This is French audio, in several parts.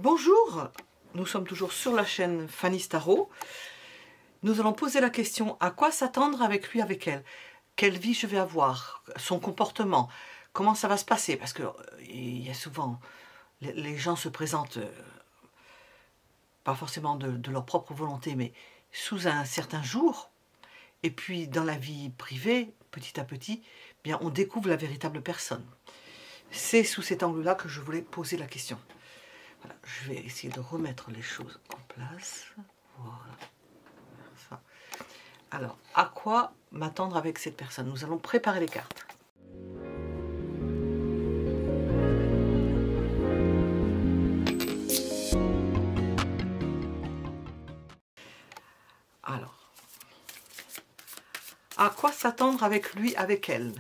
Bonjour, nous sommes toujours sur la chaîne Fanny's Tarot. Nous allons poser la question, à quoi s'attendre avec lui, avec elle? Quelle vie je vais avoir? Son comportement? Comment ça va se passer? Parce que il y a souvent, les gens se présentent, pas forcément de leur propre volonté, mais sous un certain jour. Et puis dans la vie privée, petit à petit, bien, on découvre la véritable personne. C'est sous cet angle-là que je voulais poser la question. Voilà, je vais essayer de remettre les choses en place. Voilà. Ça. Alors, à quoi m'attendre avec cette personne? Nous allons préparer les cartes. Alors, à quoi s'attendre avec lui, avec elle?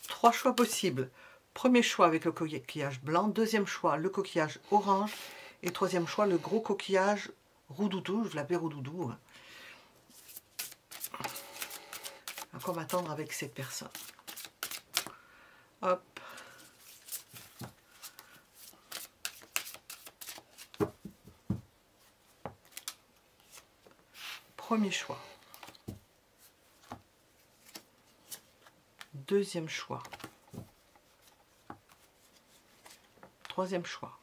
Trois choix possibles. Premier choix avec le coquillage blanc, deuxième choix le coquillage orange et troisième choix le gros coquillage roux-doudou, je l'appelle roux-doudou. À quoi m'attendre avec cette personne? Hop. Premier choix. Deuxième choix. Troisième choix.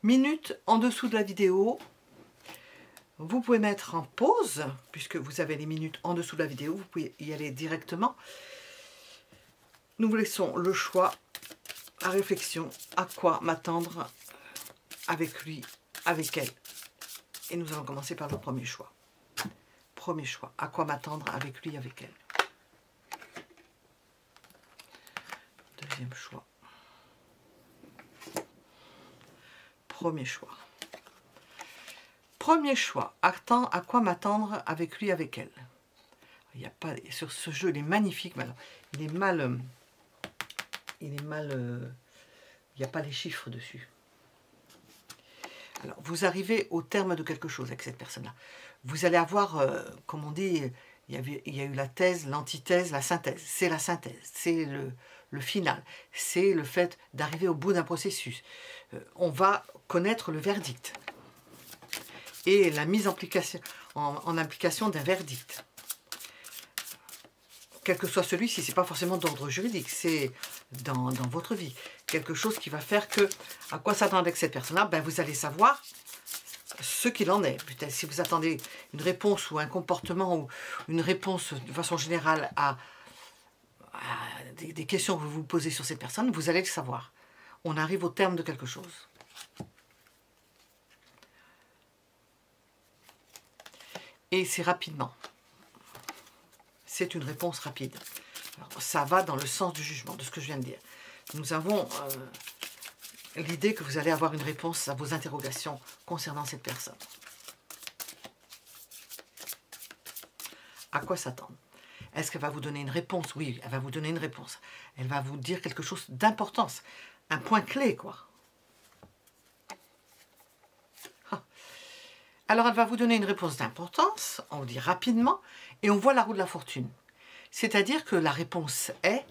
Minute en dessous de la vidéo. Vous pouvez mettre en pause, puisque vous avez les minutes en dessous de la vidéo. Vous pouvez y aller directement. Nous vous laissons le choix à réflexion. À quoi m'attendre avec lui, avec elle. Et nous allons commencer par le premier choix. Premier choix. À quoi m'attendre avec lui, avec elle. Deuxième choix. Premier choix. Premier choix. À quoi m'attendre avec lui, avec elle. Il n'y a pas sur ce jeu, il est magnifique, mais alors, il n'y a pas les chiffres dessus. Alors, vous arrivez au terme de quelque chose avec cette personne-là. Vous allez avoir, comme on dit, il y a eu la thèse, l'antithèse, la synthèse. C'est la synthèse, c'est le final. C'est le fait d'arriver au bout d'un processus. On va connaître le verdict. Et la mise en application d'un verdict. Quel que soit celui-ci, ce n'est pas forcément d'ordre juridique, c'est dans votre vie. Quelque chose qui va faire que, à quoi s'attendre avec cette personne-là, ben vous allez savoir ce qu'il en est. Peut-être si vous attendez une réponse ou un comportement ou une réponse de façon générale à des questions que vous vous posez sur cette personne, vous allez le savoir. On arrive au terme de quelque chose. Et c'est rapidement. C'est une réponse rapide. Alors, ça va dans le sens du jugement, de ce que je viens de dire. Nous avons l'idée que vous allez avoir une réponse à vos interrogations concernant cette personne. À quoi s'attendre? Est-ce qu'elle va vous donner une réponse? Oui, elle va vous donner une réponse. Elle va vous dire quelque chose d'importance. Un point clé, quoi. Alors, elle va vous donner une réponse d'importance, on le dit rapidement, et on voit la roue de la fortune. C'est-à-dire que la réponse est,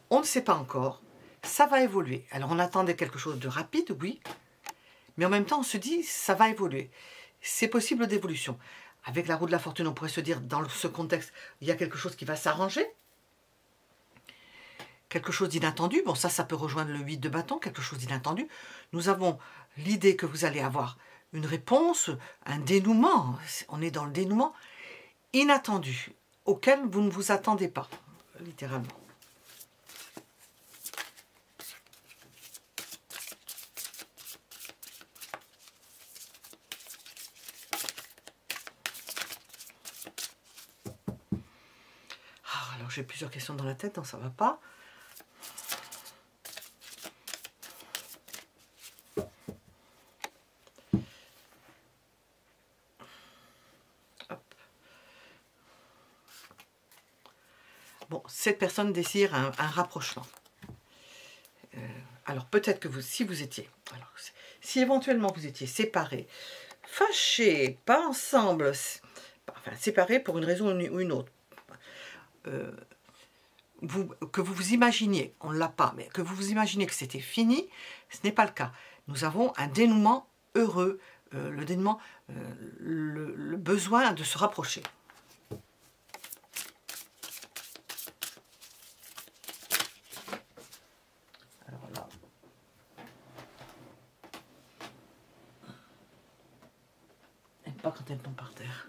on ne sait pas encore, ça va évoluer. Alors, on attendait quelque chose de rapide, oui, mais en même temps, on se dit, ça va évoluer. C'est possible d'évolution. Avec la roue de la fortune, on pourrait se dire, dans ce contexte, il y a quelque chose qui va s'arranger. Quelque chose d'inattendu. Bon, ça peut rejoindre le 8 de bâton, quelque chose d'inattendu. Nous avons l'idée que vous allez avoir une réponse, un dénouement, on est dans le dénouement, inattendu, auquel vous ne vous attendez pas, littéralement. Alors j'ai plusieurs questions dans la tête, donc ça ne va pas. Bon, cette personne désire un rapprochement. Alors peut-être que si vous étiez, si éventuellement vous étiez séparés, fâchés, pas ensemble, enfin séparés pour une raison ou une autre, que vous vous imaginiez, on ne l'a pas, mais que vous vous imaginez que c'était fini, ce n'est pas le cas. Nous avons un dénouement heureux, le dénouement, le besoin de se rapprocher. Alors là, j'aime pas quand elles tombent par terre.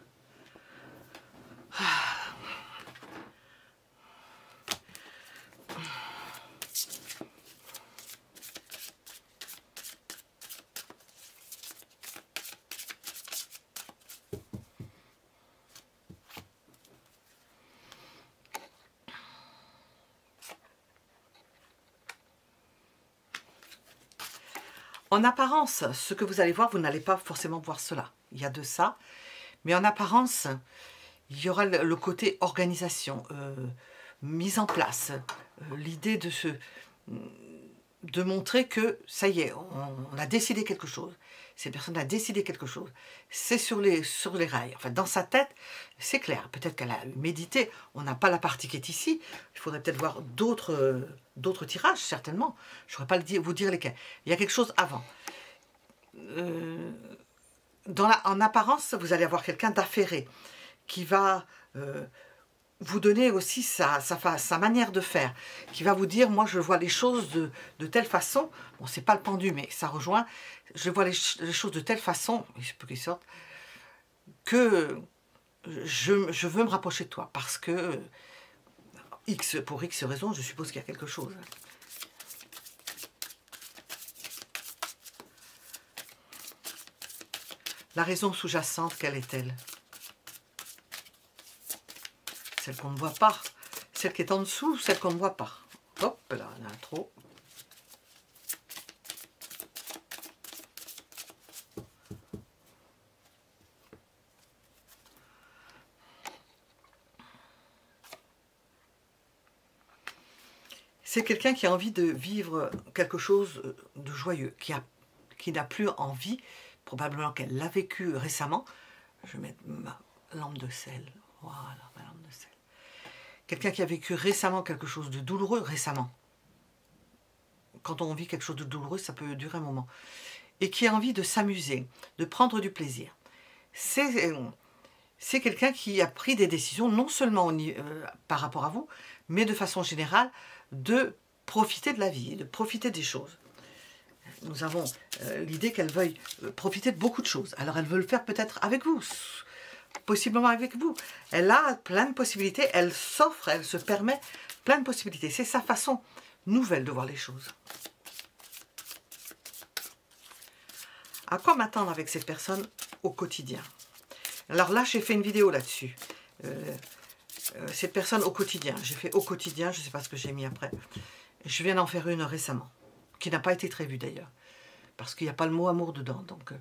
En apparence, ce que vous allez voir, vous n'allez pas forcément voir cela. Il y a de ça. Mais en apparence, il y aura le côté organisation, mise en place. L'idée de montrer que, ça y est, on a décidé quelque chose. Cette personne a décidé quelque chose. C'est sur les rails. Enfin, dans sa tête, c'est clair. Peut-être qu'elle a médité. On n'a pas la partie qui est ici. Il faudrait peut-être voir d'autres tirages, certainement. Je ne saurais pas vous dire lesquels. Il y a quelque chose avant. En apparence, vous allez avoir quelqu'un d'affairé qui va vous donner aussi sa manière de faire, qui va vous dire, moi je vois les choses de telle façon, bon c'est pas le pendu mais ça rejoint, je vois les choses de telle façon, je peux qu'ils sortent, que je veux me rapprocher de toi, parce que pour X raison, je suppose qu'il y a quelque chose. La raison sous-jacente, quelle est-elle? Celle qu'on ne voit pas, celle qui est en dessous, celle qu'on ne voit pas. Hop, là, on a trop. C'est quelqu'un qui a envie de vivre quelque chose de joyeux, qui n'a plus envie, probablement qu'elle l'a vécu récemment. Je vais mettre ma lampe de sel. Voilà, ma lampe de sel. Quelqu'un qui a vécu récemment quelque chose de douloureux, récemment. Quand on vit quelque chose de douloureux, ça peut durer un moment. Et qui a envie de s'amuser, de prendre du plaisir. C'est quelqu'un qui a pris des décisions, non seulement par rapport à vous, mais de façon générale, de profiter de la vie, de profiter des choses. Nous avons l'idée qu'elle veuille profiter de beaucoup de choses. Alors elle veut le faire peut-être avec vous, possiblement avec vous. Elle a plein de possibilités, elle s'offre, elle se permet plein de possibilités. C'est sa façon nouvelle de voir les choses. À quoi m'attendre avec cette personne au quotidien? Alors là, j'ai fait une vidéo là-dessus. Cette personne au quotidien. J'ai fait au quotidien, je ne sais pas ce que j'ai mis après. Je viens d'en faire une récemment, qui n'a pas été très vue d'ailleurs, parce qu'il n'y a pas le mot amour dedans. Donc,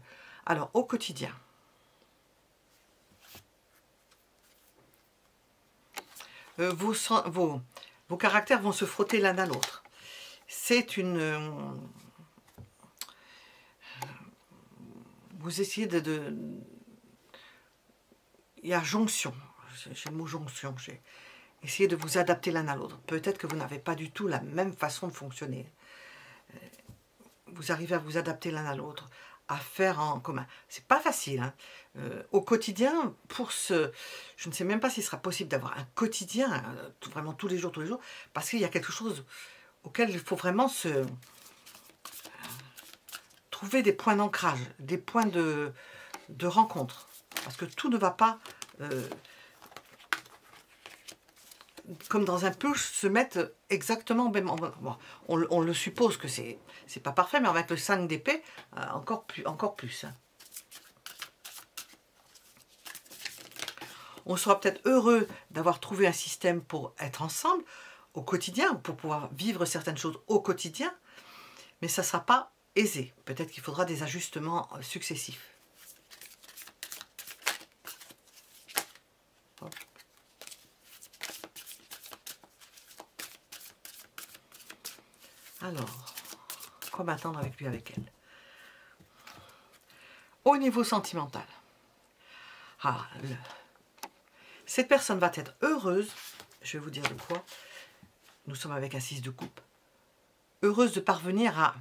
alors, au quotidien. Vos caractères vont se frotter l'un à l'autre. C'est une... vous essayez il y a jonction. J'ai le mot jonction. J'ai essayé de vous adapter l'un à l'autre. Peut-être que vous n'avez pas du tout la même façon de fonctionner. Vous arrivez à vous adapter l'un à l'autre, à faire en commun. C'est pas facile. Hein. Au quotidien, je ne sais même pas s'il sera possible d'avoir un quotidien, vraiment tous les jours, parce qu'il y a quelque chose auquel il faut vraiment trouver des points d'ancrage, des points de rencontre. Parce que tout ne va pas, comme dans un push, se mettre exactement au même endroit. Bon, on le suppose que c'est pas parfait, mais avec le 5 d'épée, encore plus. Hein. On sera peut-être heureux d'avoir trouvé un système pour être ensemble au quotidien, pour pouvoir vivre certaines choses au quotidien, mais ça ne sera pas aisé. Peut-être qu'il faudra des ajustements successifs. Hop. Alors, quoi m'attendre avec lui, avec elle? Au niveau sentimental, cette personne va être heureuse, je vais vous dire de quoi, Nous sommes avec un 6 de coupe. Heureuse de parvenir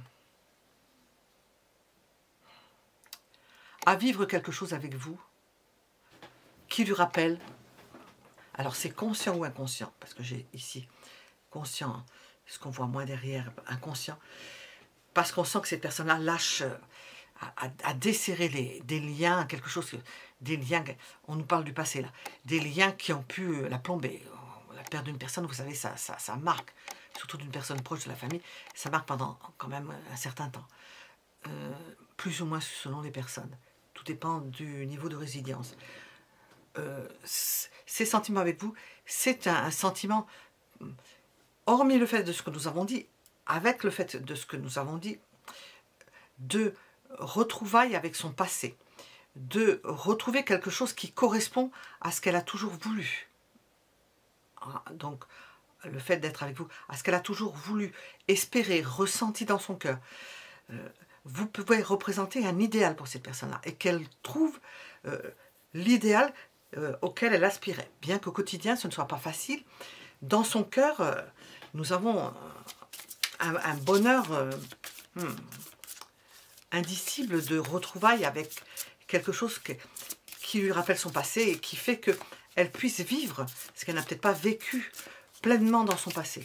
à vivre quelque chose avec vous qui lui rappelle. Alors c'est conscient ou inconscient, parce que j'ai ici conscient, ce qu'on voit moins derrière, inconscient, parce qu'on sent que cette personne-là lâche, à desserrer des liens, quelque chose, des liens, on nous parle du passé là, des liens qui ont pu la plomber. La perte d'une personne, vous savez, ça marque, surtout d'une personne proche de la famille, ça marque pendant quand même un certain temps, plus ou moins selon les personnes. Tout dépend du niveau de résilience. Ces sentiments avec vous, c'est un sentiment, hormis le fait de ce que nous avons dit, avec le fait de ce que nous avons dit, de retrouvailles avec son passé, de retrouver quelque chose qui correspond à ce qu'elle a toujours voulu. Donc, le fait d'être avec vous, à ce qu'elle a toujours voulu, espérer, ressenti dans son cœur. Vous pouvez représenter un idéal pour cette personne-là et qu'elle trouve l'idéal auquel elle aspirait. Bien qu'au quotidien, ce ne soit pas facile, dans son cœur, nous avons un bonheur indicible de retrouvailles avec quelque chose qui lui rappelle son passé et qui fait qu'elle puisse vivre ce qu'elle n'a peut-être pas vécu pleinement dans son passé.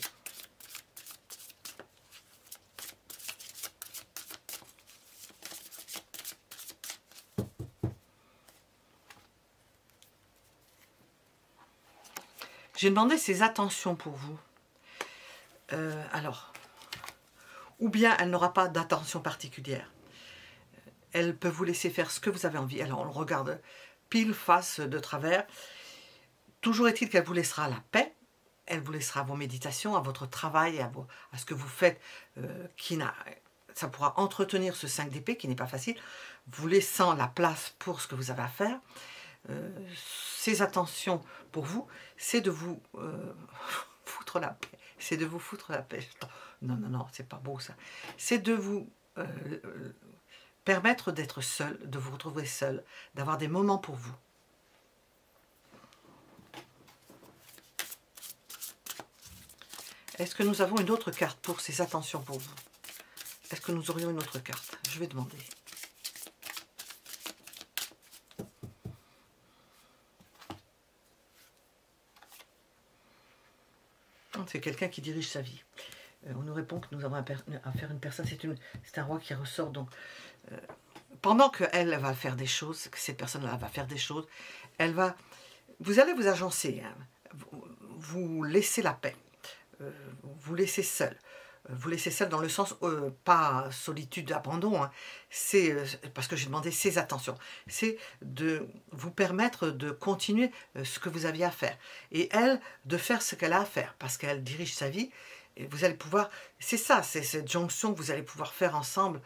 J'ai demandé ses attentions pour vous. Alors, ou bien elle n'aura pas d'attention particulière. Elle peut vous laisser faire ce que vous avez envie. Alors on le regarde pile face de travers. Toujours est-il qu'elle vous laissera la paix. Elle vous laissera à vos méditations, à votre travail, à ce que vous faites. Ça pourra entretenir ce 5 d'épée qui n'est pas facile. Vous laissant la place pour ce que vous avez à faire. Ses attentions pour vous, c'est de vous foutre la paix. C'est de vous foutre la paix. Non, non, non, c'est pas beau ça. C'est de vous permettre d'être seul, de vous retrouver seul, d'avoir des moments pour vous. Est-ce que nous avons une autre carte pour ces attentions pour vous? Est-ce que nous aurions une autre carte? Je vais demander. C'est quelqu'un qui dirige sa vie. On nous répond que nous avons affaire à une personne, c'est un roi qui ressort. Donc, pendant qu'elle va faire des choses, que cette personne-là va faire des choses, vous allez vous agencer, hein, vous laissez la paix, vous laissez seul. Vous laissez seul dans le sens, pas solitude, abandon, hein, c'est parce que j'ai demandé ses attentions, c'est de vous permettre de continuer ce que vous aviez à faire. Et elle, de faire ce qu'elle a à faire, parce qu'elle dirige sa vie, et vous allez pouvoir, c'est ça, c'est cette jonction que vous allez pouvoir faire ensemble,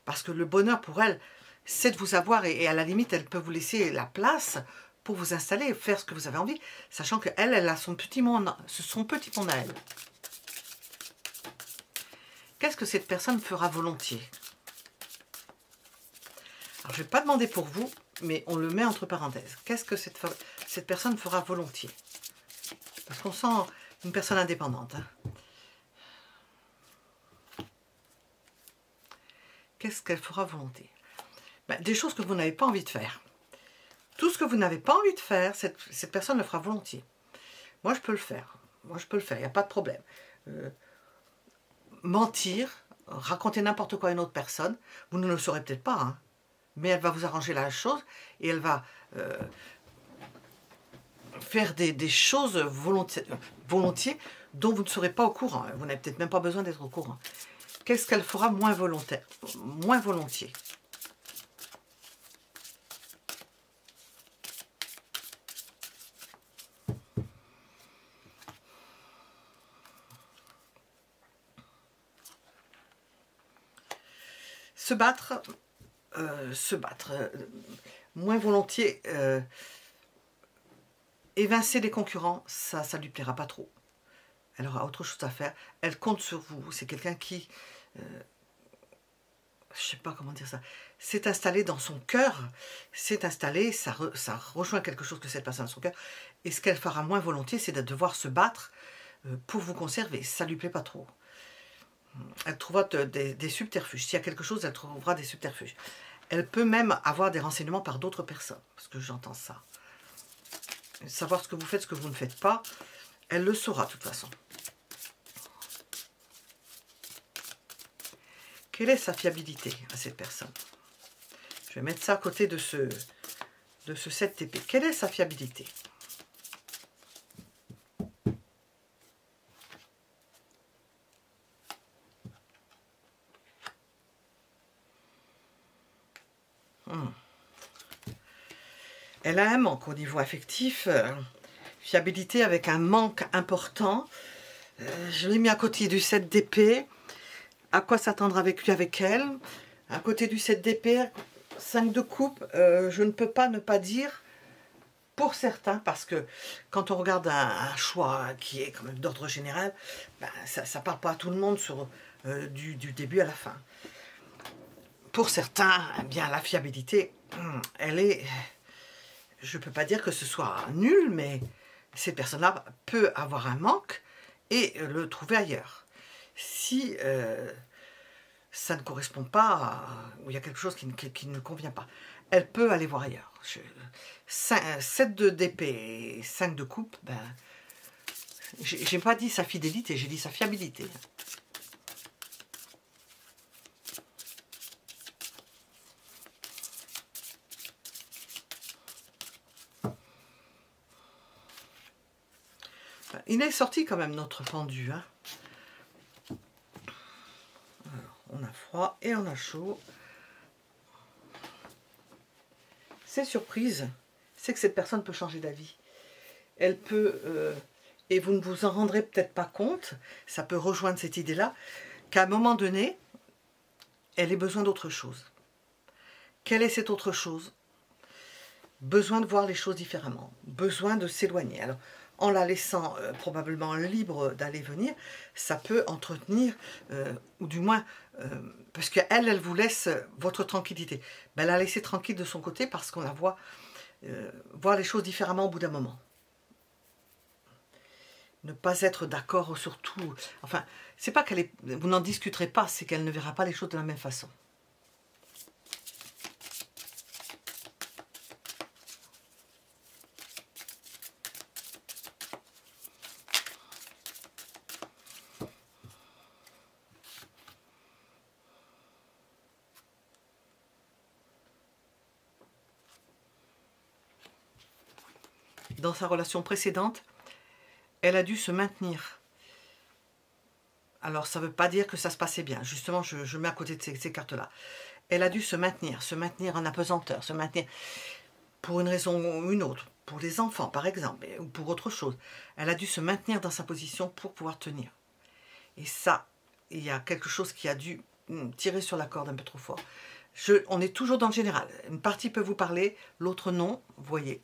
parce que le bonheur pour elle, c'est de vous avoir, et à la limite, elle peut vous laisser la place pour vous installer, faire ce que vous avez envie, sachant qu'elle, elle a son petit monde à elle. Qu'est-ce que cette personne fera volontiers? Alors, je ne vais pas demander pour vous, mais on le met entre parenthèses. Qu'est-ce que cette personne fera volontiers? Parce qu'on sent une personne indépendante. Hein. Qu'est-ce qu'elle fera volontiers? Ben, des choses que vous n'avez pas envie de faire. Tout ce que vous n'avez pas envie de faire, cette personne le fera volontiers. Moi, je peux le faire. Moi, je peux le faire, il n'y a pas de problème. Mentir, raconter n'importe quoi à une autre personne, vous ne le saurez peut-être pas, hein, mais elle va vous arranger la chose et elle va faire des choses volontiers dont vous ne serez pas au courant. Vous n'avez peut-être même pas besoin d'être au courant. Qu'est-ce qu'elle fera moins volontiers? Se battre, moins volontiers, évincer les concurrents, ça ne lui plaira pas trop. Elle aura autre chose à faire. Elle compte sur vous. C'est quelqu'un qui, je ne sais pas comment dire ça, s'est installé dans son cœur, s'est installé, ça rejoint quelque chose que cette personne a dans son cœur. Et ce qu'elle fera moins volontiers, c'est de devoir se battre pour vous conserver. Ça ne lui plaît pas trop. Elle trouvera des subterfuges. S'il y a quelque chose, elle trouvera des subterfuges. Elle peut même avoir des renseignements par d'autres personnes, parce que j'entends ça. Savoir ce que vous faites, ce que vous ne faites pas, elle le saura de toute façon. Quelle est sa fiabilité à cette personne? Je vais mettre ça à côté de ce 7 d'épée. Quelle est sa fiabilité? Elle a un manque au niveau affectif, fiabilité avec un manque important. Je l'ai mis à côté du 7 d'épée. À quoi s'attendre avec lui, avec elle? À côté du 7 d'épée, 5 de coupe, je ne peux pas ne pas dire pour certains, parce que quand on regarde un choix qui est quand même d'ordre général, ben, ça ne parle pas à tout le monde sur, du début à la fin. Pour certains, eh bien, la fiabilité, elle est... Je ne peux pas dire que ce soit nul, mais cette personne-là peut avoir un manque et le trouver ailleurs. Si ça ne correspond pas, ou il y a quelque chose qui ne convient pas, elle peut aller voir ailleurs. 7 d'épée et 5 de coupe, ben, j'ai pas dit sa fidélité, j'ai dit sa fiabilité. Il est sorti quand même notre pendu. Hein. Alors, on a froid et on a chaud. C'est surprise, c'est que cette personne peut changer d'avis. Elle peut, et vous ne vous en rendrez peut-être pas compte, ça peut rejoindre cette idée-là, qu'à un moment donné, elle ait besoin d'autre chose. Quelle est cette autre chose? Besoin de voir les choses différemment, besoin de s'éloigner. Alors, en la laissant probablement libre d'aller venir, ça peut entretenir, ou du moins, parce qu'elle, elle vous laisse votre tranquillité. Ben, elle la laissé tranquille de son côté parce qu'on la voit voir les choses différemment au bout d'un moment. Ne pas être d'accord sur tout. Enfin, c'est pas qu'elle est, vous n'en discuterez pas, c'est qu'elle ne verra pas les choses de la même façon. Dans sa relation précédente, elle a dû se maintenir. Alors, ça ne veut pas dire que ça se passait bien. Justement, je mets à côté de ces cartes-là. Elle a dû se maintenir en apesanteur, se maintenir pour une raison ou une autre, pour les enfants, par exemple, ou pour autre chose. Elle a dû se maintenir dans sa position pour pouvoir tenir. Et ça, il y a quelque chose qui a dû tirer sur la corde un peu trop fort. On est toujours dans le général. Une partie peut vous parler, l'autre non, vous voyez.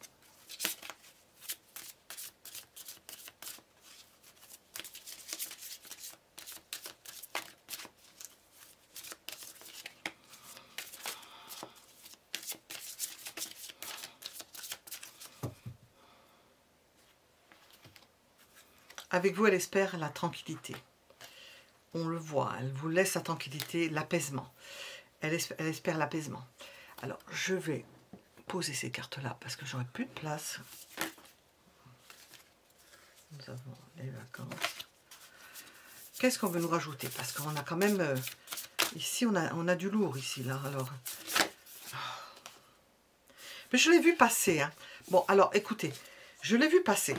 Avec vous, elle espère la tranquillité. On le voit, elle vous laisse la tranquillité, l'apaisement. Elle espère l'apaisement. Alors, je vais poser ces cartes-là parce que j'aurai plus de place. Nous avons les vacances. Qu'est-ce qu'on veut nous rajouter? Parce qu'on a quand même... ici, on a du lourd, ici, là. Alors... Mais je l'ai vu passer. Hein. Bon, alors, écoutez. Je l'ai vu passer.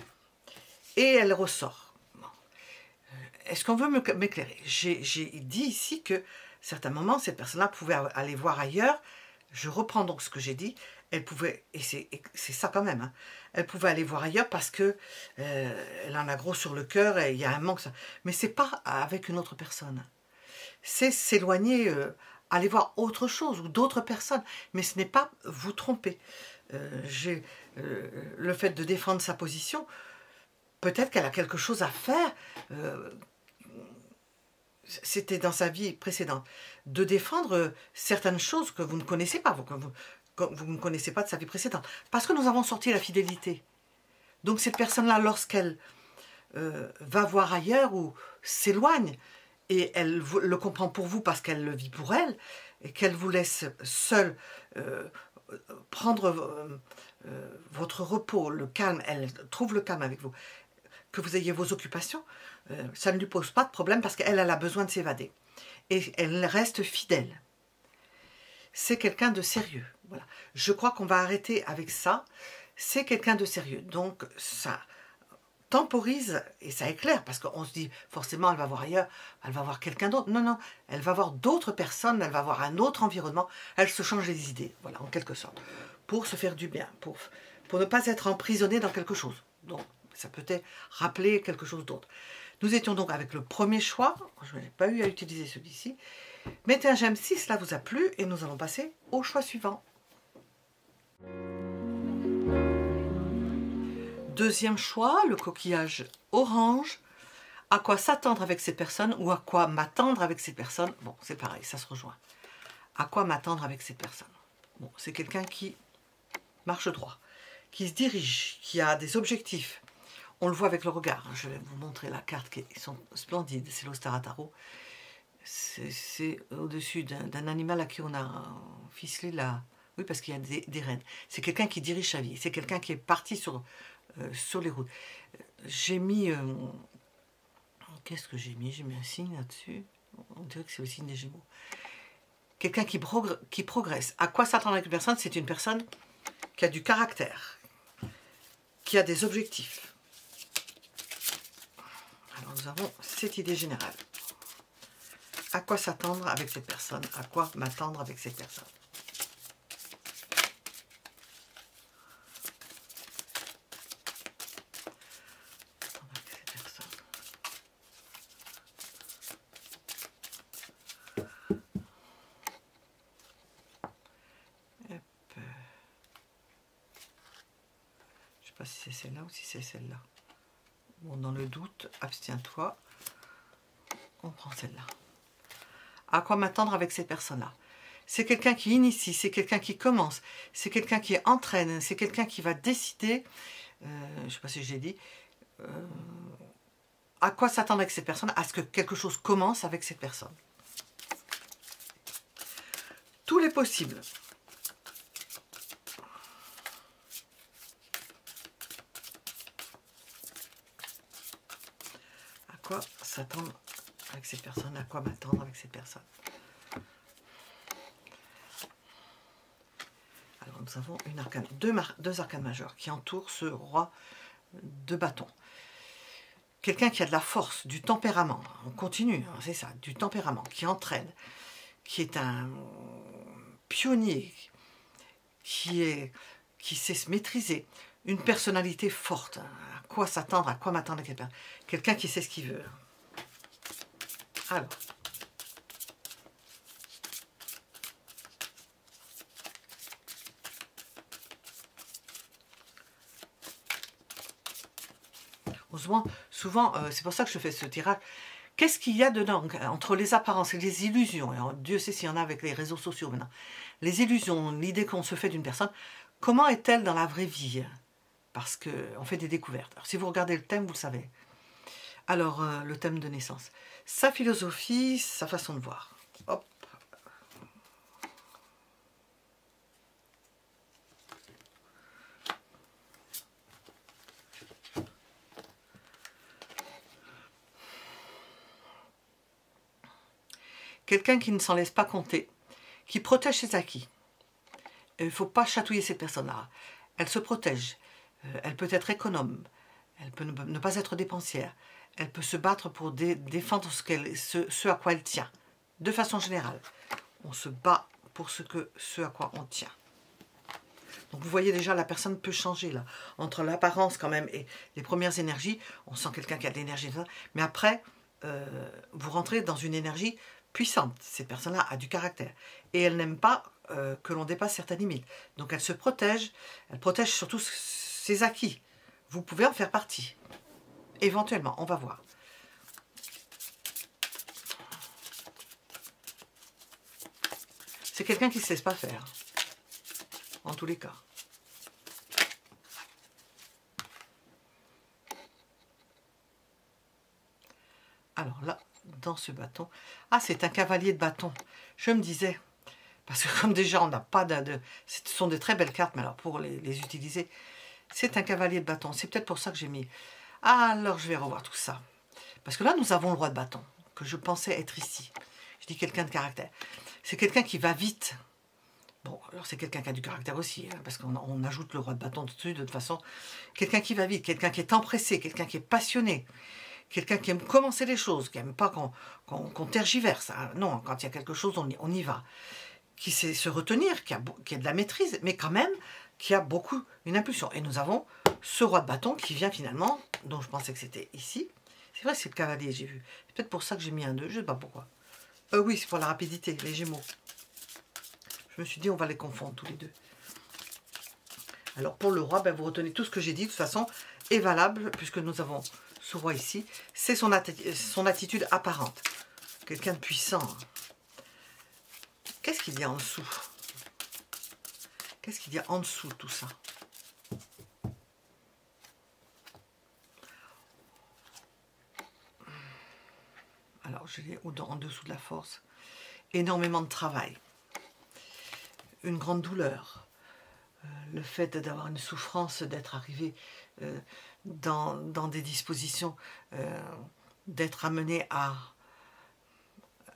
Et elle ressort. Est-ce qu'on veut m'éclairer? J'ai dit ici que, à certains moments, cette personne-là pouvait aller voir ailleurs. Je reprends donc ce que j'ai dit. Elle pouvait, et c'est ça quand même, hein, elle pouvait aller voir ailleurs parce que elle en a gros sur le cœur et il y a un manque. Mais c'est pas avec une autre personne. C'est s'éloigner, aller voir autre chose ou d'autres personnes. Mais ce n'est pas vous tromper. Le fait de défendre sa position, peut-être qu'elle a quelque chose à faire. C'était dans sa vie précédente, de défendre certaines choses que vous ne connaissez pas, vous ne connaissez pas de sa vie précédente. Parce que nous avons sorti la fidélité. Donc cette personne-là, lorsqu'elle va voir ailleurs ou s'éloigne, et elle le comprend pour vous parce qu'elle le vit pour elle, et qu'elle vous laisse seule prendre votre repos, le calme, elle trouve le calme avec vous, que vous ayez vos occupations, ça ne lui pose pas de problème parce qu'elle a besoin de s'évader. Et elle reste fidèle. C'est quelqu'un de sérieux. Voilà. Je crois qu'on va arrêter avec ça. C'est quelqu'un de sérieux. Donc ça temporise et ça éclaire parce qu'on se dit forcément elle va voir ailleurs, elle va voir quelqu'un d'autre. Non, non, elle va voir d'autres personnes, elle va voir un autre environnement, elle se change les idées, voilà, en quelque sorte, pour se faire du bien, pour ne pas être emprisonnée dans quelque chose. Donc ça peut être rappeler quelque chose d'autre. Nous étions donc avec le premier choix, je n'ai pas eu à utiliser celui-ci. Mettez un j'aime si cela vous a plu et nous allons passer au choix suivant. Deuxième choix, le coquillage orange. À quoi s'attendre avec ces personnes ou à quoi m'attendre avec ces personnes? Bon, c'est pareil, ça se rejoint. À quoi m'attendre avec ces personnes? Bon, c'est quelqu'un qui marche droit, qui se dirige, qui a des objectifs. On le voit avec le regard. Je vais vous montrer la carte qui est splendide, c'est l'Ostara Tarot. C'est au-dessus d'un animal à qui on a ficelé la... Oui, parce qu'il y a des rênes. C'est quelqu'un qui dirige sa vie. C'est quelqu'un qui est parti sur les routes. J'ai mis... Qu'est-ce que j'ai mis? J'ai mis un signe là-dessus. On dirait que c'est le signe des Gémeaux. Quelqu'un qui progresse. À quoi s'attendre avec une personne? C'est une personne qui a du caractère, qui a des objectifs. Alors nous avons cette idée générale. À quoi s'attendre avec cette personne? À quoi m'attendre avec cette personne? Je ne sais pas si c'est celle-là ou si c'est celle-là. Bon, dans le doute, abstiens-toi. On prend celle-là. À quoi m'attendre avec ces personnes-là? C'est quelqu'un qui initie, c'est quelqu'un qui commence, c'est quelqu'un qui entraîne, c'est quelqu'un qui va décider, je ne sais pas si j'ai dit, à quoi s'attendre avec cette personne, à ce que quelque chose commence avec cette personne. Tous les possibles. À quoi s'attendre avec cette personne, à quoi m'attendre avec cette personne. Alors nous avons une arcane, deux arcanes majeures qui entourent ce roi de bâton. Quelqu'un qui a de la force, du tempérament, on continue, hein, c'est ça, du tempérament, qui entraîne, qui est un pionnier, qui sait se maîtriser, une personnalité forte. À quoi s'attendre, à quoi m'attendre avec quelqu'un? Quelqu'un qui sait ce qu'il veut. Alors, souvent, c'est pour ça que je fais ce tirage. Qu'est-ce qu'il y a dedans entre les apparences et les illusions? Et Dieu sait s'il y en a avec les réseaux sociaux maintenant. Les illusions, l'idée qu'on se fait d'une personne, comment est-elle dans la vraie vie? Parce qu'on fait des découvertes. Alors, si vous regardez le thème, vous le savez. Alors, le thème de naissance. Sa philosophie, sa façon de voir. Hop. Quelqu'un qui ne s'en laisse pas compter, qui protège ses acquis. Il ne faut pas chatouiller cette personne-là. Elle se protège. Elle peut être économe. Elle peut ne pas être dépensière. Elle peut se battre pour défendre ce à quoi elle tient. De façon générale, on se bat pour ce à quoi on tient. Donc vous voyez déjà, la personne peut changer là. Entre l'apparence quand même et les premières énergies, on sent quelqu'un qui a de l'énergie. Mais après, vous rentrez dans une énergie puissante. Cette personne-là a du caractère. Et elle n'aime pas que l'on dépasse certaines limites. Donc elle se protège. Elle protège surtout ses acquis. Vous pouvez en faire partie. Éventuellement, on va voir. C'est quelqu'un qui ne se laisse pas faire. En tous les cas. Alors là, dans ce bâton... Ah, c'est un cavalier de bâton. Je me disais, parce que comme déjà on n'a pas ce sont de très belles cartes, mais alors pour les utiliser, c'est un cavalier de bâton. C'est peut-être pour ça que j'ai mis... Ah, alors je vais revoir tout ça. Parce que là, nous avons le roi de bâton, que je pensais être ici. Je dis quelqu'un de caractère. C'est quelqu'un qui va vite. Bon, alors c'est quelqu'un qui a du caractère aussi, hein, parce qu'on ajoute le roi de bâton dessus de toute façon. Quelqu'un qui va vite, quelqu'un qui est empressé, quelqu'un qui est passionné, quelqu'un qui aime commencer les choses, qui n'aime pas qu'on tergiverse. Hein. Non, quand il y a quelque chose, on y va. Qui sait se retenir, qui a de la maîtrise, mais quand même qui a beaucoup une impulsion. Et nous avons ce roi de bâton qui vient finalement, dont je pensais que c'était ici. C'est vrai, c'est le cavalier, j'ai vu. C'est peut-être pour ça que j'ai mis un 2, je ne sais pas pourquoi. Oui, c'est pour la rapidité, les Gémeaux. Je me suis dit, on va les confondre tous les deux. Alors, pour le roi, ben, vous retenez tout ce que j'ai dit, de toute façon, est valable, puisque nous avons ce roi ici. C'est son attitude apparente. Quelqu'un de puissant. Qu'est-ce qu'il y a en dessous? Qu'est-ce qu'il y a en dessous de tout ça? Alors, je l'ai en dessous de la force. Énormément de travail. Une grande douleur. Le fait d'avoir une souffrance, d'être arrivé dans des dispositions, d'être amené à...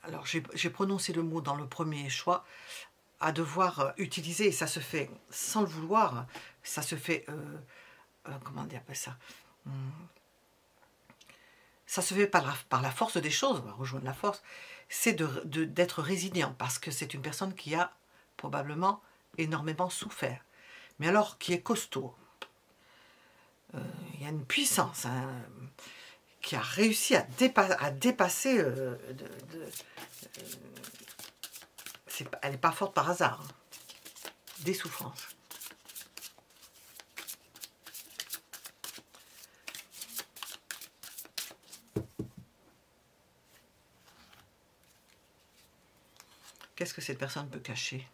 Alors, j'ai prononcé le mot dans le premier choix, à devoir utiliser, et ça se fait sans le vouloir, ça se fait... comment on appelle ça? Ça se fait par la force des choses, on va rejoindre la force, c'est d'être résilient, parce que c'est une personne qui a probablement énormément souffert, mais alors qui est costaud. Il y a une puissance hein, qui a réussi à dépasser... elle n'est pas forte par hasard, hein, des souffrances. Qu'est-ce que cette personne peut cacher?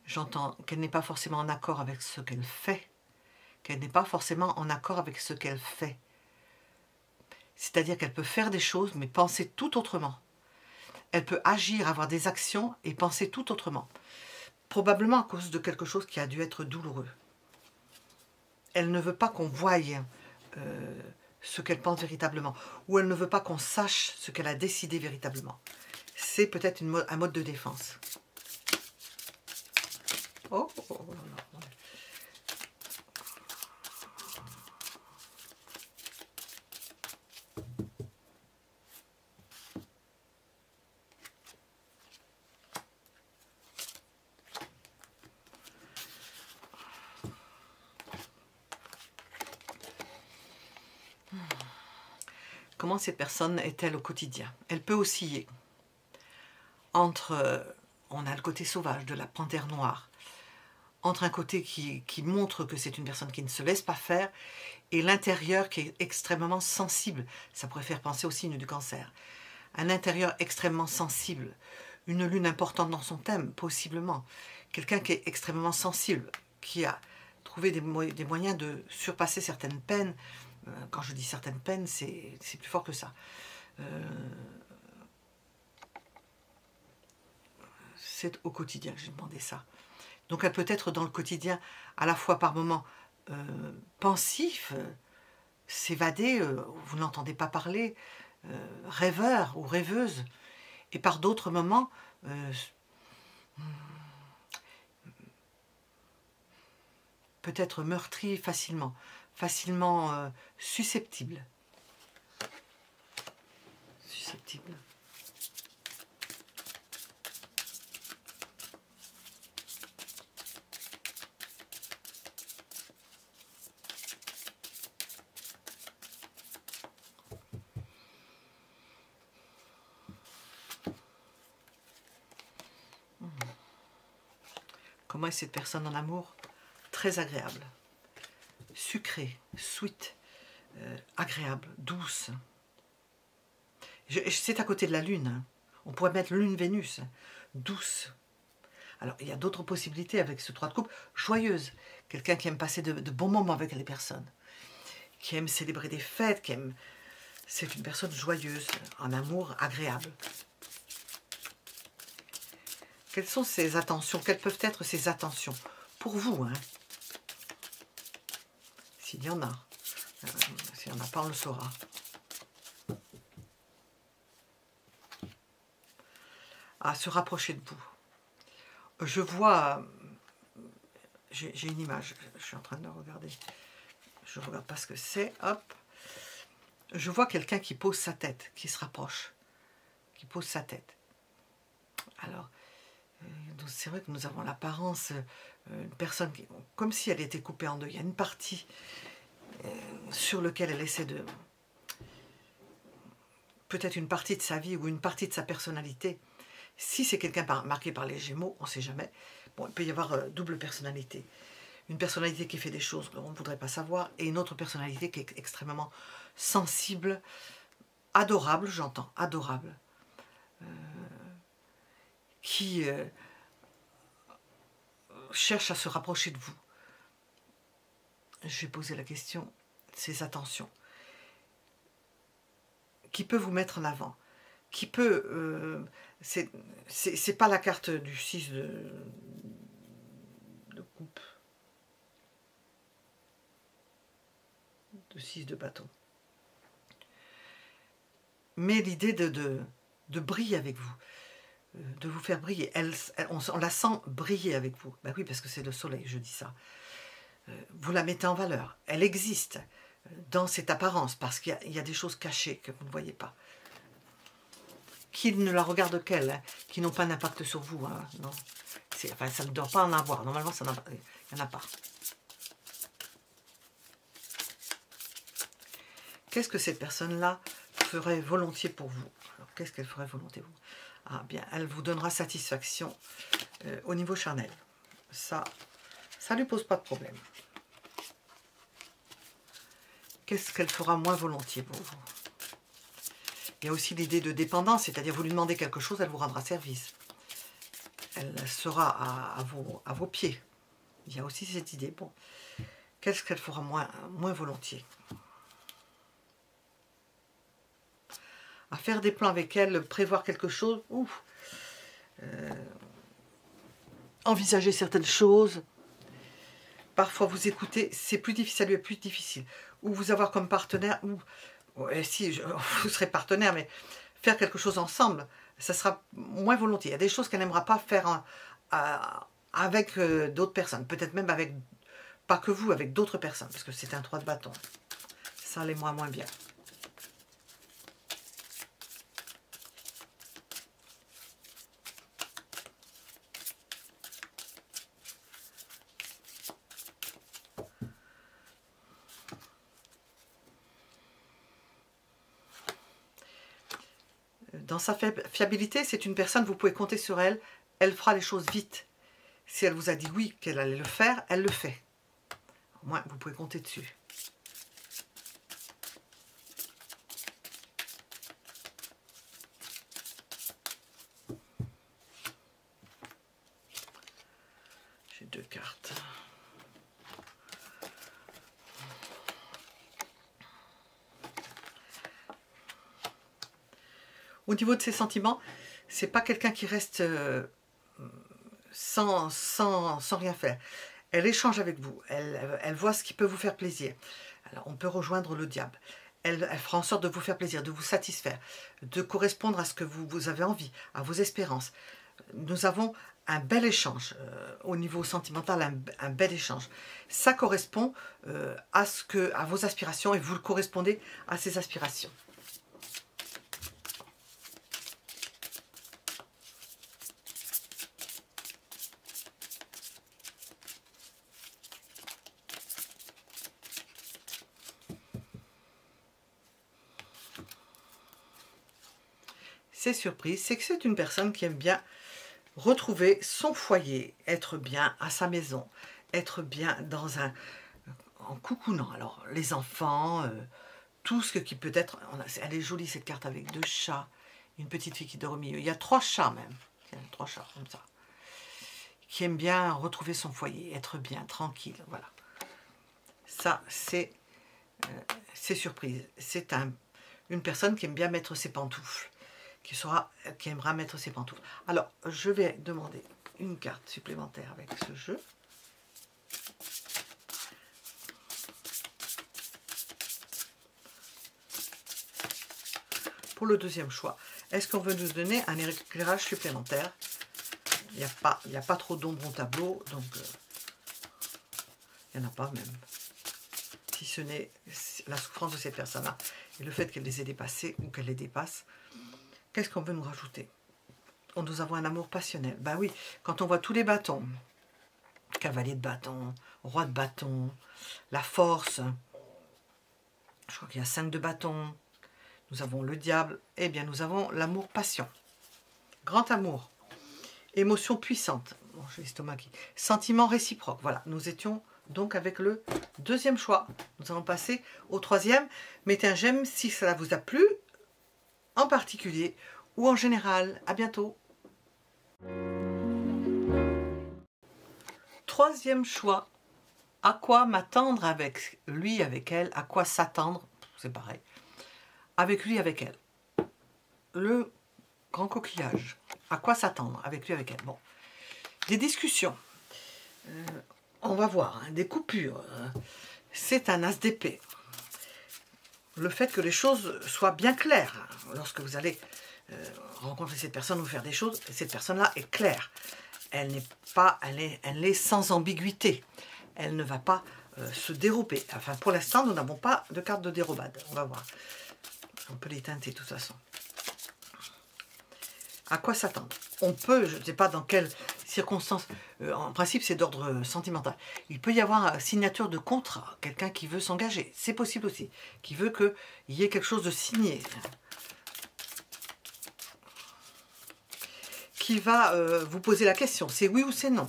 J'entends qu'elle n'est pas forcément en accord avec ce qu'elle fait, qu'elle n'est pas forcément en accord avec ce qu'elle fait. C'est-à-dire qu'elle peut faire des choses, mais penser tout autrement. Elle peut agir, avoir des actions et penser tout autrement. Probablement à cause de quelque chose qui a dû être douloureux. Elle ne veut pas qu'on voie ce qu'elle pense véritablement, ou elle ne veut pas qu'on sache ce qu'elle a décidé véritablement. C'est peut-être un mode de défense. Oh, oh, oh, oh, oh. Comment cette personne est-elle au quotidien? Elle peut osciller entre, on a le côté sauvage de la panthère noire, entre un côté qui montre que c'est une personne qui ne se laisse pas faire, et l'intérieur qui est extrêmement sensible. Ça pourrait faire penser au signe du cancer. Un intérieur extrêmement sensible, une lune importante dans son thème, possiblement. Quelqu'un qui est extrêmement sensible, qui a trouvé des moyens de surpasser certaines peines. Quand je dis certaines peines, c'est plus fort que ça. C'est au quotidien que j'ai demandé ça. Donc elle peut être dans le quotidien à la fois par moments pensif, s'évader, vous n'entendez pas parler, rêveur ou rêveuse, et par d'autres moments peut-être meurtri facilement, susceptible. Susceptible. Comment est cette personne en amour? Très agréable, sucrée, sweet, agréable, douce. C'est à côté de la lune. Hein. On pourrait mettre lune-Vénus, douce, Alors, il y a d'autres possibilités avec ce 3 de coupe, joyeuse. Quelqu'un qui aime passer de bons moments avec les personnes, qui aime célébrer des fêtes, qui aime... C'est une personne joyeuse, en amour agréable. Quelles sont ses attentions? Quelles peuvent être ses attentions? Pour vous, hein? S'il y en a. S'il n'y en a pas, on le saura. À se rapprocher de vous. Je vois... J'ai une image, je suis en train de regarder. Je ne regarde pas ce que c'est. Hop. Je vois quelqu'un qui pose sa tête, qui se rapproche. Qui pose sa tête. Alors, c'est vrai que nous avons l'apparence, une personne, comme si elle était coupée en deux. Il y a une partie sur laquelle elle essaie de... Peut-être une partie de sa vie ou une partie de sa personnalité. Si c'est quelqu'un marqué par les Gémeaux, on ne sait jamais. Bon, il peut y avoir double personnalité. Une personnalité qui fait des choses qu'on ne voudrait pas savoir et une autre personnalité qui est extrêmement sensible, adorable, j'entends, adorable. Qui cherche à se rapprocher de vous. Je vais poser la question, ses attentions. Qui peut vous mettre en avant? Qui peut... c'est pas la carte du 6 de coupe. De 6 de bâton. Mais l'idée de briller avec vous. De vous faire briller. On la sent briller avec vous. Ben oui, parce que c'est le soleil, je dis ça. Vous la mettez en valeur. Elle existe dans cette apparence, parce qu'il y a des choses cachées que vous ne voyez pas. Qui ne la regardent qu'elle, hein, qui n'ont pas d'impact sur vous. Hein, non. Enfin, ça ne doit pas en avoir. Normalement, il n'y en a pas. Qu'est-ce que cette personne-là ferait volontiers pour vous? Qu'est-ce qu'elle ferait volontiers pour vous? Ah bien, elle vous donnera satisfaction au niveau charnel. Ça ne lui pose pas de problème. Qu'est-ce qu'elle fera moins volontiers pour vous? Il y a aussi l'idée de dépendance, c'est-à-dire vous lui demandez quelque chose, elle vous rendra service. Elle sera à vos pieds. Il y a aussi cette idée. Bon, qu'est-ce qu'elle fera moins volontiers? À faire des plans avec elle, prévoir quelque chose, envisager certaines choses. Parfois vous écoutez, c'est plus difficile, ça lui est plus difficile. Ou vous avoir comme partenaire, ou si vous serez partenaire, mais faire quelque chose ensemble, ça sera moins volontiers. Il y a des choses qu'elle n'aimera pas faire avec d'autres personnes, peut-être même avec, pas que vous, avec d'autres personnes, parce que c'est un 3 de bâton. Ça l'est moins bien. Dans sa fiabilité, c'est une personne, vous pouvez compter sur elle, elle fera les choses vite. Si elle vous a dit oui, qu'elle allait le faire, elle le fait. Au moins, vous pouvez compter dessus. J'ai 2 cartes. Au niveau de ses sentiments, c'est pas quelqu'un qui reste sans rien faire. Elle échange avec vous, elle voit ce qui peut vous faire plaisir. Alors on peut rejoindre le diable. Elle fera en sorte de vous faire plaisir, de vous satisfaire, de correspondre à ce que vous avez envie, à vos espérances. Nous avons un bel échange au niveau sentimental, un bel échange. Ça correspond à vos aspirations et vous correspondez à ces aspirations. C'est surprise, c'est que c'est une personne qui aime bien retrouver son foyer, être bien à sa maison, être bien en coucounant. Alors les enfants, tout ce qui peut être, elle est jolie cette carte avec 2 chats, une petite fille qui dort au milieu. Il y a 3 chats même, il y a 3 chats comme ça. qui aime bien retrouver son foyer, être bien, tranquille, voilà. Ça, c'est surprise. C'est une personne qui aime bien mettre ses pantoufles, qui aimera mettre ses pantoufles. Alors, je vais demander une carte supplémentaire avec ce jeu. Pour le deuxième choix, est-ce qu'on veut nous donner un éclairage supplémentaire? Il n'y a pas trop d'ombre au tableau, donc il n'y en a pas même. Si ce n'est la souffrance de ces personnes-là et le fait qu'elles les aient dépassées ou qu'elles les dépassent. Qu'est-ce qu'on veut nous rajouter? Nous avons un amour passionnel. Ben oui, quand on voit tous les bâtons, cavalier de bâton, roi de bâton, la force, je crois qu'il y a 5 de bâton, nous avons le diable, eh bien nous avons l'amour passion, grand amour, émotion puissante, bon, j'ai l'estomac qui... sentiment réciproque, voilà, nous étions donc avec le deuxième choix. Nous allons passer au troisième. Mettez un j'aime si cela vous a plu, en particulier ou en général. À bientôt. Troisième choix. À quoi m'attendre avec lui, avec elle? À quoi s'attendre? C'est pareil. Avec lui, avec elle. Le grand coquillage. À quoi s'attendre avec lui, avec elle? Bon. Des discussions. On va voir, hein, des coupures. C'est un as d'épée. Le fait que les choses soient bien claires. Lorsque vous allez rencontrer cette personne ou faire des choses, cette personne-là est claire. Elle est sans ambiguïté. Elle ne va pas se dérober. Enfin, pour l'instant, nous n'avons pas de carte de dérobade. On va voir. On peut les teinter de toute façon. À quoi s'attendre? On peut, je ne sais pas dans quelles circonstances, en principe c'est d'ordre sentimental. Il peut y avoir signature de contrat, quelqu'un qui veut s'engager, c'est possible aussi, qui veut qu'il y ait quelque chose de signé. Qui va vous poser la question, c'est oui ou c'est non?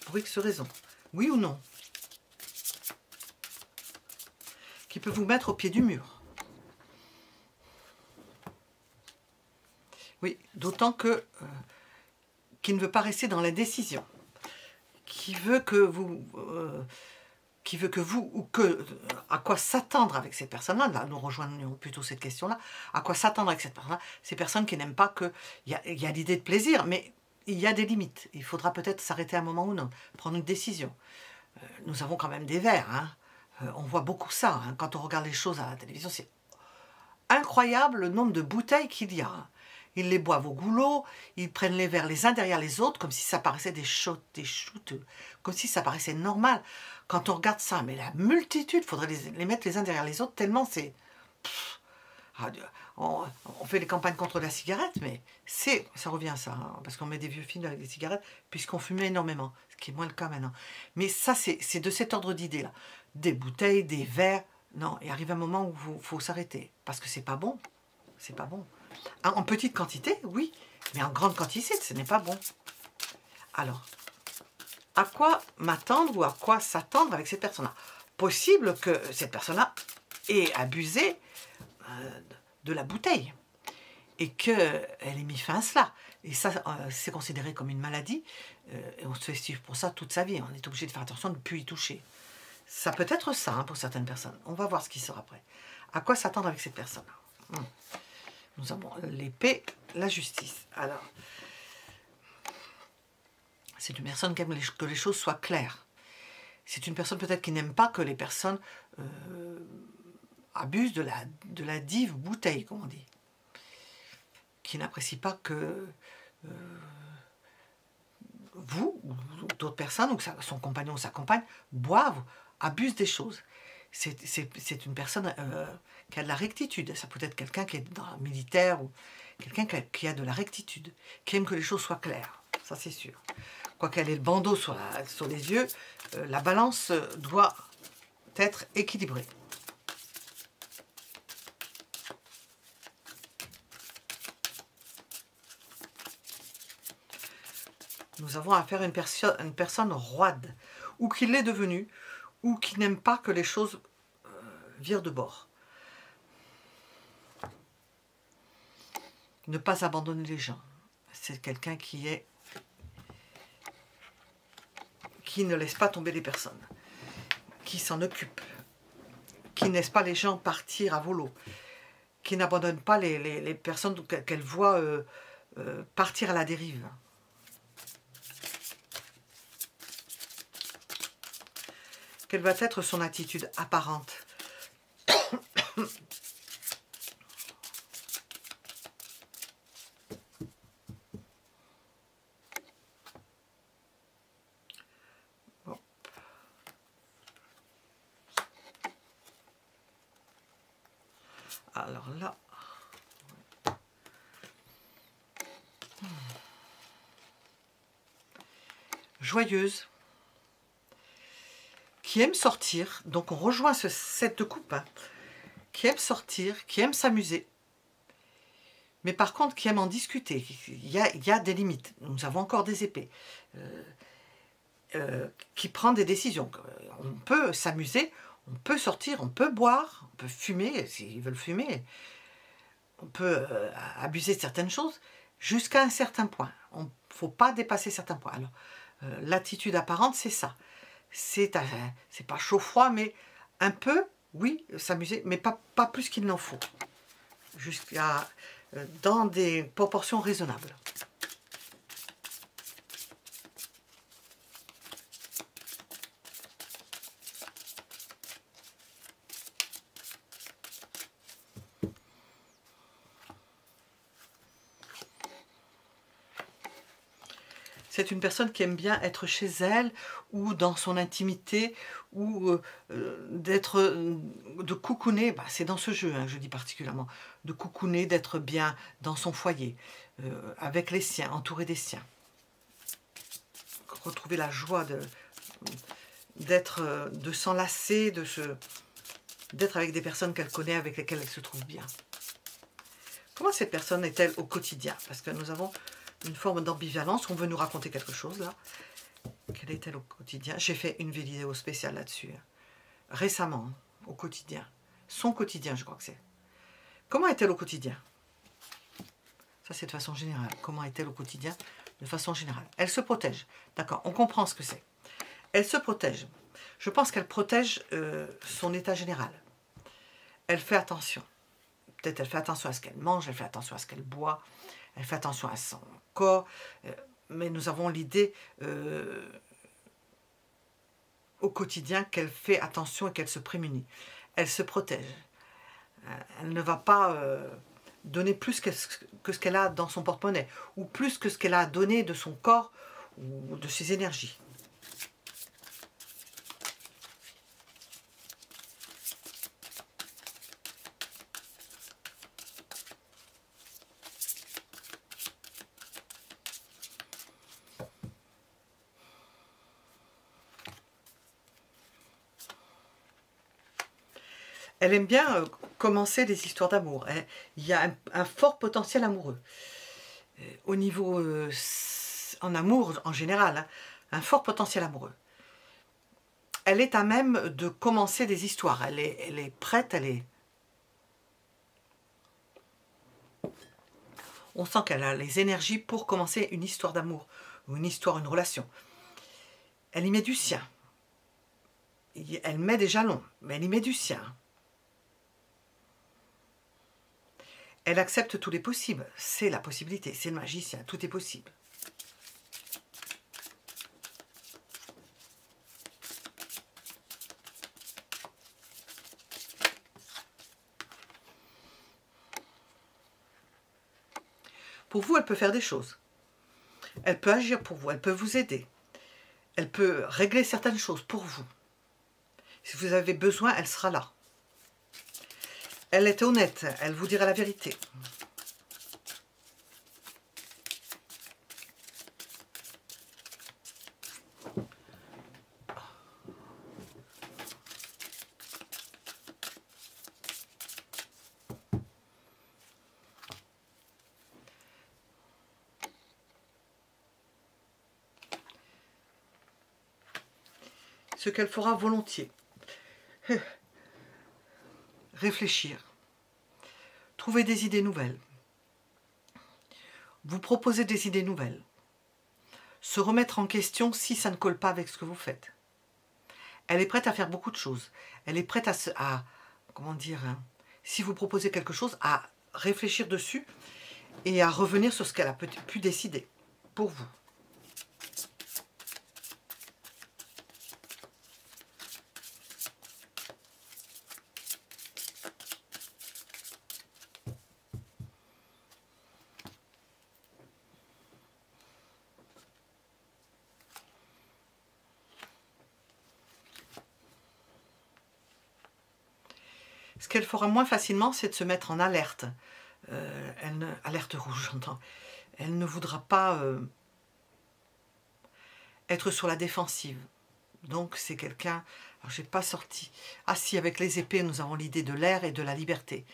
Pour X raison, oui ou non? Qui peut vous mettre au pied du mur. Oui, d'autant que qui ne veut pas rester dans la décision, qui veut que vous, ou que, à quoi s'attendre avec cette personne-là, là nous rejoignons plutôt cette question-là, à quoi s'attendre avec cette personne-là, ces personnes qui n'aiment pas que, il y a l'idée de plaisir, mais il y a des limites, il faudra peut-être s'arrêter un moment ou non, prendre une décision. Nous avons quand même des verres, hein. On voit beaucoup ça, hein. Quand on regarde les choses à la télévision, c'est incroyable le nombre de bouteilles qu'il y a, hein. Ils les boivent au goulot, ils prennent les verres les uns derrière les autres, comme si ça paraissait des shoots, comme si ça paraissait normal. Quand on regarde ça, mais la multitude, il faudrait les mettre les uns derrière les autres, tellement c'est... On fait les campagnes contre la cigarette, mais ça revient à ça, hein, parce qu'on met des vieux films avec des cigarettes, puisqu'on fumait énormément, ce qui est moins le cas maintenant. Mais ça, c'est de cet ordre d'idée-là. Des bouteilles, des verres, non, il arrive un moment où il faut s'arrêter, parce que c'est pas bon, c'est pas bon. En petite quantité, oui, mais en grande quantité, ce n'est pas bon. Alors, à quoi m'attendre ou à quoi s'attendre avec cette personne-là? Possible que cette personne-là ait abusé de la bouteille et qu'elle ait mis fin à cela. Et ça, c'est considéré comme une maladie et on se fait suivre pour ça toute sa vie. On est obligé de faire attention de ne plus y toucher. Ça peut être ça, hein, pour certaines personnes. On va voir ce qui sera après. À quoi s'attendre avec cette personne-là? Nous avons l'épée, la justice. Alors, c'est une personne qui aime que les choses soient claires. C'est une personne peut-être qui n'aime pas que les personnes abusent de la dive bouteille, comme on dit. Qui n'apprécie pas que vous, ou d'autres personnes, ou que son compagnon ou sa compagne, boivent, abusent des choses. C'est une personne qui a de la rectitude. Ça peut être quelqu'un qui est dans le militaire ou quelqu'un qui a de la rectitude, qui aime que les choses soient claires. Ça, c'est sûr. Quoiqu'elle ait le bandeau sur les yeux, la balance doit être équilibrée. Nous avons affaire à une personne roide, ou qui l'est devenue, ou qui n'aime pas que les choses virent de bord. Ne pas abandonner les gens. C'est quelqu'un qui est qui ne laisse pas tomber les personnes, qui s'en occupe, qui ne laisse pas les gens partir à volo, qui n'abandonne pas les personnes qu'elle voit partir à la dérive. Quelle va être son attitude apparente? Bon. Alors là, joyeuse, qui aime sortir, donc on rejoint ce set de coupe, hein, qui aime sortir, qui aime s'amuser, mais par contre qui aime en discuter. Il y a des limites, nous avons encore des épées, qui prend des décisions. On peut s'amuser, on peut sortir, on peut boire, on peut fumer, s'ils veulent fumer, on peut abuser de certaines choses, jusqu'à un certain point. Il ne faut pas dépasser certains points. Alors, l'attitude apparente, c'est ça. C'est pas chaud-froid, mais un peu, oui, s'amuser, mais pas plus qu'il n'en faut. Jusqu'à dans des proportions raisonnables. C'est une personne qui aime bien être chez elle ou dans son intimité ou de coucouner, bah, c'est dans ce jeu, hein, je dis particulièrement, de coucouner, d'être bien dans son foyer, avec les siens, entouré des siens. Retrouver la joie de s'enlacer, d'être avec des personnes qu'elle connaît, avec lesquelles elle se trouve bien. Comment cette personne est-elle au quotidien? Parce que nous avons une forme d'ambivalence, on veut nous raconter quelque chose là. Quelle est-elle au quotidien? J'ai fait une vidéo spéciale là-dessus, hein, récemment, hein, au quotidien. Son quotidien, je crois que c'est. Comment est-elle au quotidien? Ça, c'est de façon générale. Comment est-elle au quotidien? De façon générale. Elle se protège. D'accord, on comprend ce que c'est. Elle se protège. Je pense qu'elle protège son état général. Elle fait attention. Peut-être elle fait attention à ce qu'elle mange, elle fait attention à ce qu'elle boit, elle fait attention à son corps, mais nous avons l'idée au quotidien qu'elle fait attention et qu'elle se prémunit. Elle se protège. Elle ne va pas donner plus que ce qu'elle a dans son porte-monnaie, ou plus que ce qu'elle a donné de son corps ou de ses énergies. Elle aime bien commencer des histoires d'amour. Il y a un fort potentiel amoureux. Au niveau, en amour en général, hein, un fort potentiel amoureux. Elle est à même de commencer des histoires. Elle est prête, on sent qu'elle a les énergies pour commencer une histoire d'amour, ou une histoire, une relation. Elle y met du sien. Elle met des jalons, mais elle y met du sien. Elle accepte tous les possibles. C'est la possibilité, c'est le magicien, tout est possible. Pour vous, elle peut faire des choses. Elle peut agir pour vous, elle peut vous aider. Elle peut régler certaines choses pour vous. Si vous avez besoin, elle sera là. Elle est honnête, elle vous dira la vérité. Ce qu'elle fera volontiers. Réfléchir. Trouver des idées nouvelles. Vous proposer des idées nouvelles. se remettre en question si ça ne colle pas avec ce que vous faites. Elle est prête à faire beaucoup de choses. Elle est prête comment dire, hein, si vous proposez quelque chose, à réfléchir dessus et à revenir sur ce qu'elle a pu décider pour vous. Ce qu'elle fera moins facilement, c'est de se mettre en alerte. Alerte rouge, j'entends. Elle ne voudra pas être sur la défensive. Donc c'est quelqu'un... Alors j'ai pas sorti... Ah si, avec les épées, nous avons l'idée de l'air et de la liberté.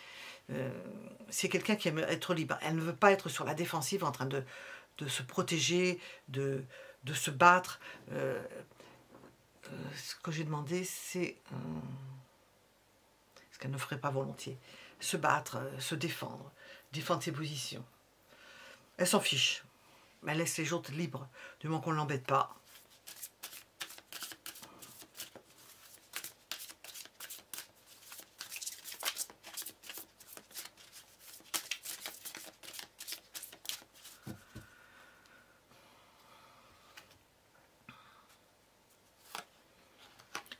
C'est quelqu'un qui aime être libre. Elle ne veut pas être sur la défensive en train de se protéger, de se battre. Ce que j'ai demandé, c'est... ce qu'elle ne ferait pas volontiers. Se battre, se défendre ses positions. Elle s'en fiche. Elle laisse les autres libres, du moment qu'on ne l'embête pas.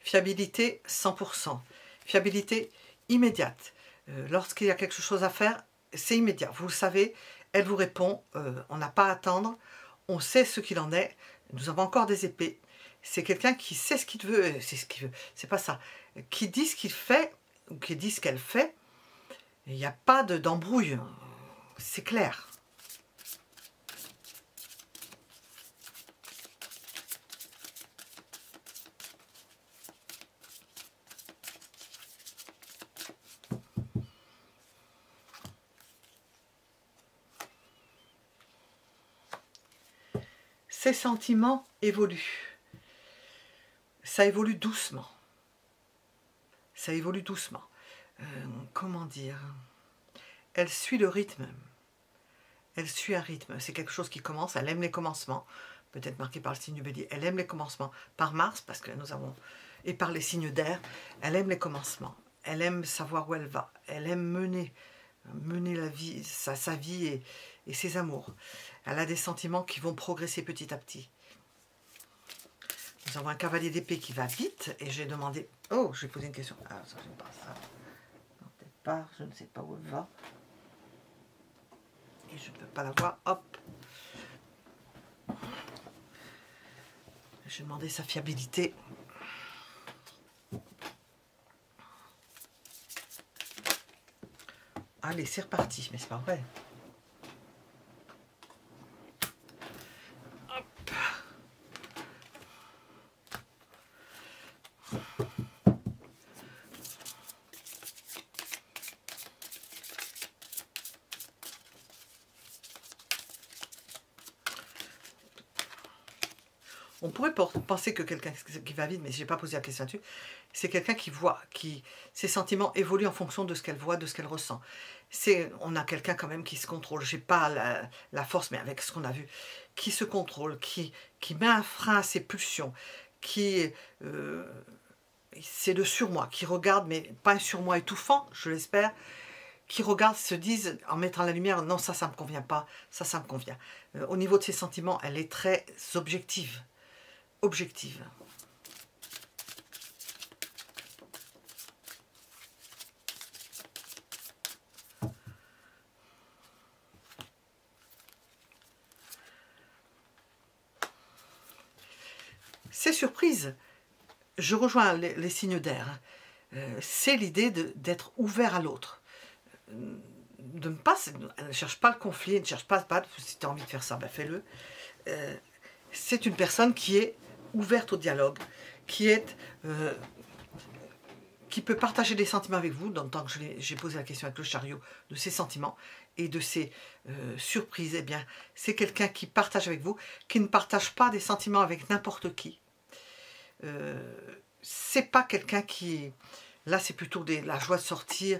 Fiabilité 100%. Fiabilité immédiate. Lorsqu'il y a quelque chose à faire, c'est immédiat. Vous le savez, elle vous répond, on n'a pas à attendre, on sait ce qu'il en est, nous avons encore des épées. C'est quelqu'un qui sait ce qu'il veut, c'est pas ça, qui dit ce qu'il fait, ou qui dit ce qu'elle fait, il n'y a pas d'embrouille, c'est clair. Ses sentiments évoluent. Ça évolue doucement. Ça évolue doucement. Comment dire? Elle suit le rythme. Elle suit un rythme. C'est quelque chose qui commence. Elle aime les commencements. Peut-être marqué par le signe du bélier. Elle aime les commencements. Par Mars, parce que nous avons... Et par les signes d'air. Elle aime les commencements. Elle aime savoir où elle va. Elle aime mener la vie, sa vie et ses amours. Elle a des sentiments qui vont progresser petit à petit. Nous avons un cavalier d'épée qui va vite et j'ai demandé... Oh, j'ai posé une question. Ah, ça, j'aime pas ça. Non, peut-être pas, je ne sais pas où elle va. Et je ne peux pas la voir. Hop. J'ai demandé sa fiabilité. Allez, c'est reparti. Mais c'est pas vrai. On pourrait penser que quelqu'un qui va vite, mais je n'ai pas posé la question là-dessus, c'est quelqu'un qui voit, ses sentiments évoluent en fonction de ce qu'elle voit, de ce qu'elle ressent. On a quelqu'un quand même qui se contrôle, je n'ai pas la force, mais avec ce qu'on a vu, qui se contrôle, qui met un frein à ses pulsions, c'est le surmoi, qui regarde, mais pas un surmoi étouffant, je l'espère, qui regardent, se disent, en mettant la lumière, non, ça ne me convient pas, ça me convient. Au niveau de ses sentiments, elle est très objective. C'est surprise. Je rejoins les signes d'air. C'est l'idée d'être ouvert à l'autre. De ne pas, elle ne cherche pas le conflit, elle ne cherche pas à se battre. Si tu as envie de faire ça, ben fais-le. C'est une personne qui est ouverte au dialogue, qui peut partager des sentiments avec vous, dans le temps que j'ai posé la question avec le chariot, de ses sentiments et de ses surprises. Eh bien, c'est quelqu'un qui partage avec vous, qui ne partage pas des sentiments avec n'importe qui. C'est pas quelqu'un qui... Là, c'est plutôt la joie de sortir.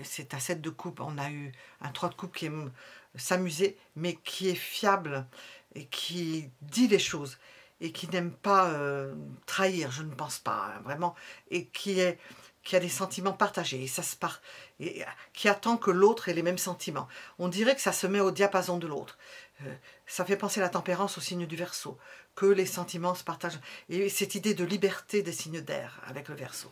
C'est un 7 de coupe. On a eu un 3 de coupe qui aime s'amuser, mais qui est fiable et qui dit les choses et qui n'aime pas trahir, je ne pense pas, hein, vraiment, et qui a des sentiments partagés, et et qui attend que l'autre ait les mêmes sentiments. On dirait que ça se met au diapason de l'autre. Ça fait penser la tempérance au signe du Verseau, que les sentiments se partagent. Et cette idée de liberté des signes d'air avec le Verseau.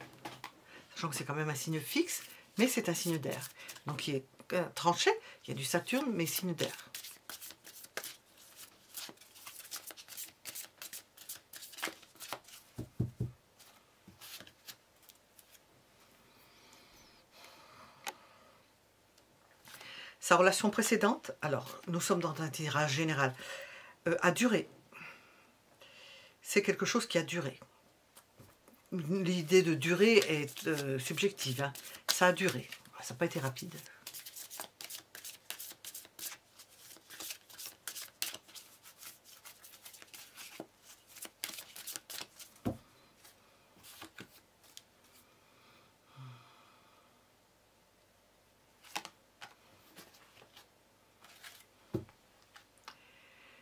Sachant que c'est quand même un signe fixe, mais c'est un signe d'air. Donc il est tranché, il y a du Saturne, mais signe d'air. Sa relation précédente, alors nous sommes dans un tirage général, a duré. C'est quelque chose qui a duré. L'idée de durée est subjective, hein. Ça a duré, ça n'a pas été rapide.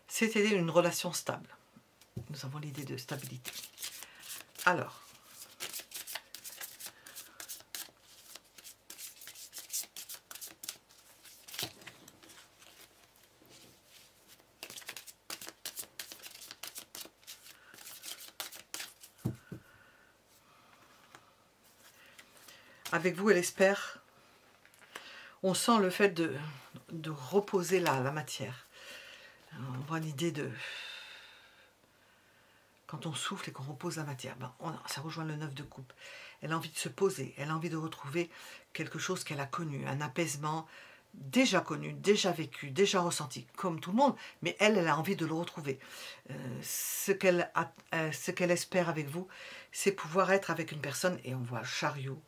C'était une relation stable. Nous avons l'idée de stabilité. Alors, avec vous, elle espère. On sent le fait de reposer la matière. On voit l'idée de... Quand on souffle et qu'on repose la matière, ben, ça rejoint le 9 de coupe. Elle a envie de se poser, elle a envie de retrouver quelque chose qu'elle a connu, un apaisement déjà connu, déjà vécu, déjà ressenti, comme tout le monde, mais elle a envie de le retrouver. Ce qu'elle espère avec vous, c'est pouvoir être avec une personne, et on voit chariot,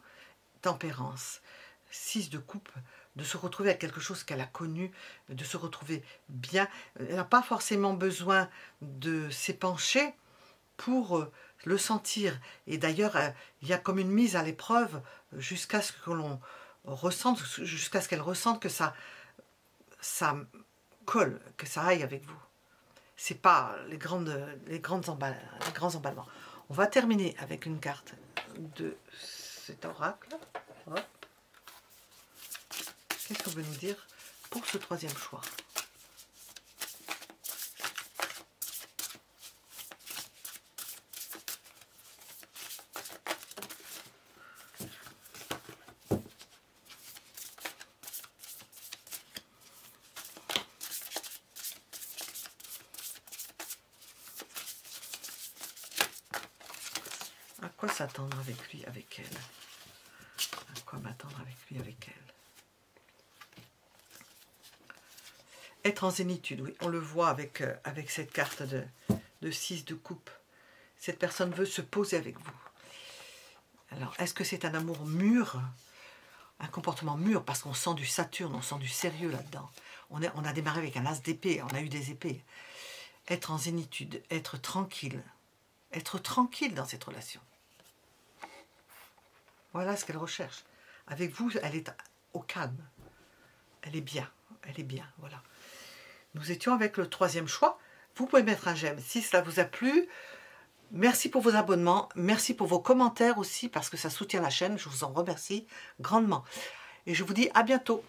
tempérance, 6 de coupe, de se retrouver avec quelque chose qu'elle a connu, de se retrouver bien. Elle n'a pas forcément besoin de s'épancher pour le sentir. Et d'ailleurs, il y a comme une mise à l'épreuve jusqu'à ce que l'on ressente, jusqu'à ce qu'elle ressente que ça colle, que ça aille avec vous. C'est pas les grands emballements. On va terminer avec une carte de cet oracle. Hop. Qu'est-ce qu'on veut nous dire pour ce troisième choix? À quoi s'attendre avec lui, avec elle? À quoi m'attendre avec lui, avec elle? Être en zénitude, oui, on le voit avec cette carte de 6 de coupe. Cette personne veut se poser avec vous. Alors, est-ce que c'est un amour mûr, un comportement mûr, parce qu'on sent du Saturne, on sent du sérieux là-dedans. On a démarré avec un as d'épée, on a eu des épées. Être en zénitude, être tranquille dans cette relation. Voilà ce qu'elle recherche. Avec vous, elle est au calme. Elle est bien, voilà. Nous étions avec le troisième choix. Vous pouvez mettre un j'aime si cela vous a plu. Merci pour vos abonnements, merci pour vos commentaires aussi, parce que ça soutient la chaîne. Je vous en remercie grandement. Et je vous dis à bientôt.